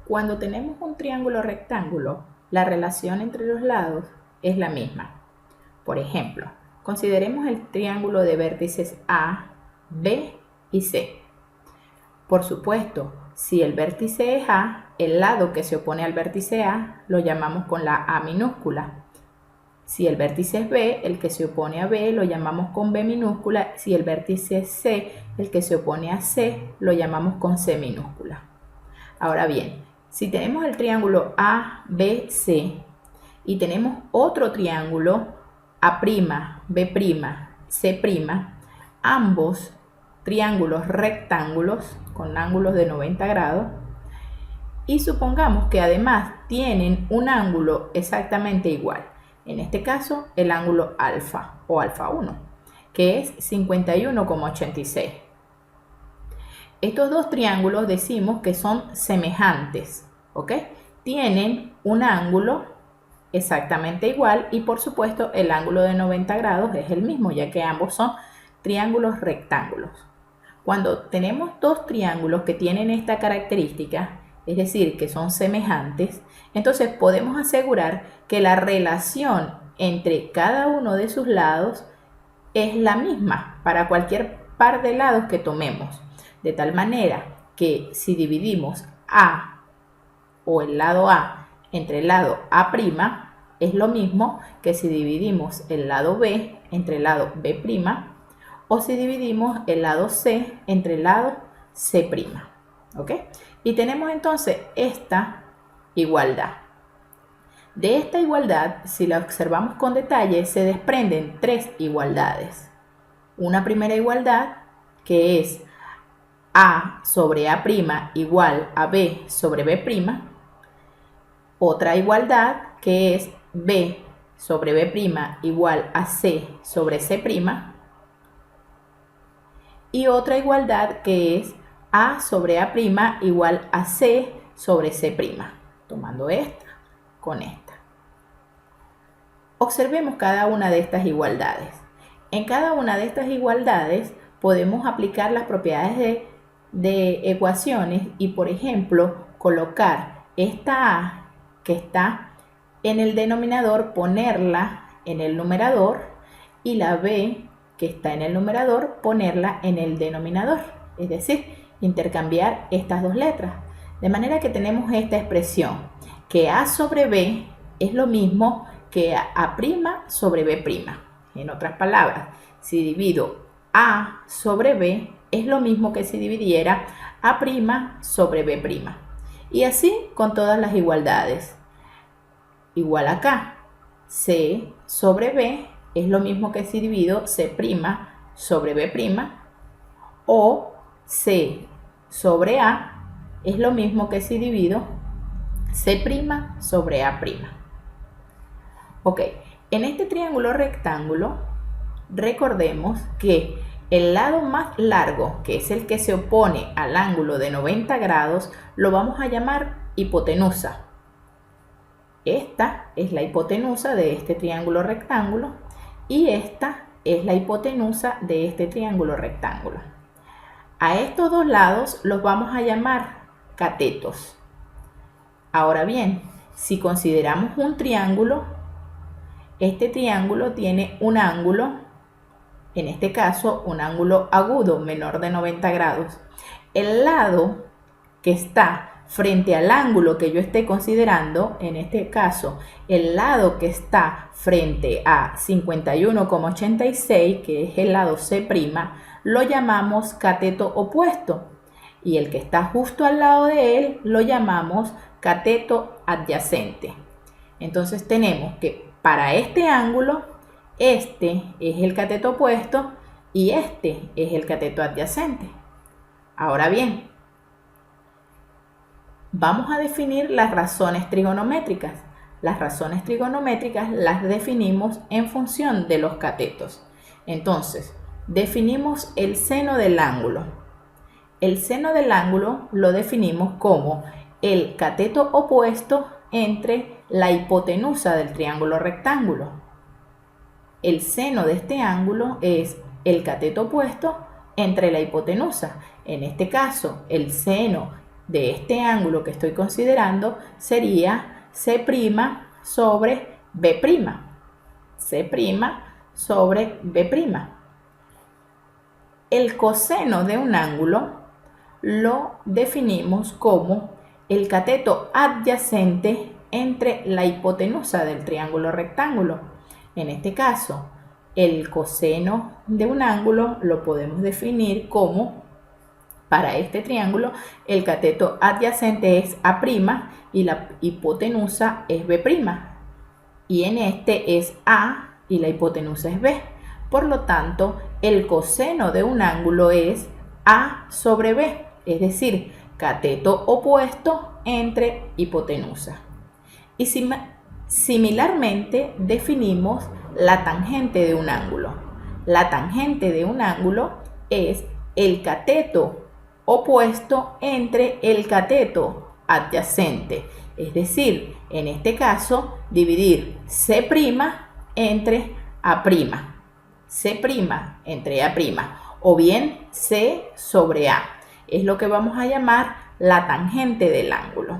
Cuando tenemos un triángulo rectángulo, la relación entre los lados es la misma. Por ejemplo, consideremos el triángulo de vértices A, B y C. Por supuesto, si el vértice es A, el lado que se opone al vértice A lo llamamos con la A minúscula. Si el vértice es B, el que se opone a B lo llamamos con B minúscula. Si el vértice es C, el que se opone a C lo llamamos con C minúscula. Ahora bien, si tenemos el triángulo ABC y tenemos otro triángulo A', B', C', ambos triángulos rectángulos con ángulos de 90 grados, y supongamos que además tienen un ángulo exactamente igual, en este caso el ángulo alfa o alfa 1, que es 51,86. Estos dos triángulos decimos que son semejantes, ¿ok? Tienen un ángulo exactamente igual y por supuesto el ángulo de 90 grados es el mismo, ya que ambos son triángulos rectángulos. Cuando tenemos dos triángulos que tienen esta característica, es decir, que son semejantes, entonces podemos asegurar que la relación entre cada uno de sus lados es la misma para cualquier par de lados que tomemos. De tal manera que si dividimos A o el lado A entre el lado A', es lo mismo que si dividimos el lado B entre el lado B', o si dividimos el lado C entre el lado C'. ¿Ok? Y tenemos entonces esta igualdad. De esta igualdad, si la observamos con detalle, se desprenden tres igualdades. Una primera igualdad que es A sobre A' igual a B sobre B'. Otra igualdad que es B sobre B' igual a C sobre C'. Y otra igualdad que es A sobre A' igual a C sobre C', tomando esta con esta. Observemos cada una de estas igualdades. En cada una de estas igualdades podemos aplicar las propiedades de ecuaciones y, por ejemplo, colocar esta A que está en el denominador, ponerla en el numerador, y la B que está en el numerador, ponerla en el denominador, es decir, intercambiar estas dos letras. De manera que tenemos esta expresión, que A sobre B es lo mismo que A' sobre B'. En otras palabras, si divido A sobre B, es lo mismo que si dividiera A' sobre B'. Y así con todas las igualdades. Igual acá, C sobre B es lo mismo que si divido C' sobre B', o C sobre A es lo mismo que si divido C' sobre A'. Ok, en este triángulo rectángulo, recordemos que el lado más largo, que es el que se opone al ángulo de 90 grados, lo vamos a llamar hipotenusa. Esta es la hipotenusa de este triángulo rectángulo y esta es la hipotenusa de este triángulo rectángulo. A estos dos lados los vamos a llamar catetos. Ahora bien, si consideramos un triángulo, este triángulo tiene un ángulo, en este caso un ángulo agudo menor de 90 grados. El lado que está frente al ángulo que yo esté considerando, en este caso el lado que está frente a 51,86, que es el lado C', lo llamamos cateto opuesto, y el que está justo al lado de él lo llamamos cateto adyacente. Entonces tenemos que para este ángulo, este es el cateto opuesto y este es el cateto adyacente. Ahora bien, vamos a definir las razones trigonométricas. Las razones trigonométricas las definimos en función de los catetos. Entonces, definimos el seno del ángulo. El seno del ángulo lo definimos como el cateto opuesto entre la hipotenusa del triángulo rectángulo. El seno de este ángulo es el cateto opuesto entre la hipotenusa. En este caso, el seno de este ángulo que estoy considerando sería C' sobre B'. C' sobre B'. El coseno de un ángulo lo definimos como el cateto adyacente entre la hipotenusa del triángulo rectángulo. En este caso, el coseno de un ángulo lo podemos definir como, para este triángulo, el cateto adyacente es A' y la hipotenusa es B'. Y en este es A y la hipotenusa es B. Por lo tanto, el coseno de un ángulo es A sobre B, es decir, cateto opuesto entre hipotenusa. Y similarmente definimos la tangente de un ángulo. La tangente de un ángulo es el cateto opuesto entre el cateto adyacente. Es decir, en este caso, dividir C' entre A'. C' entre A', o bien C sobre A. Es lo que vamos a llamar la tangente del ángulo.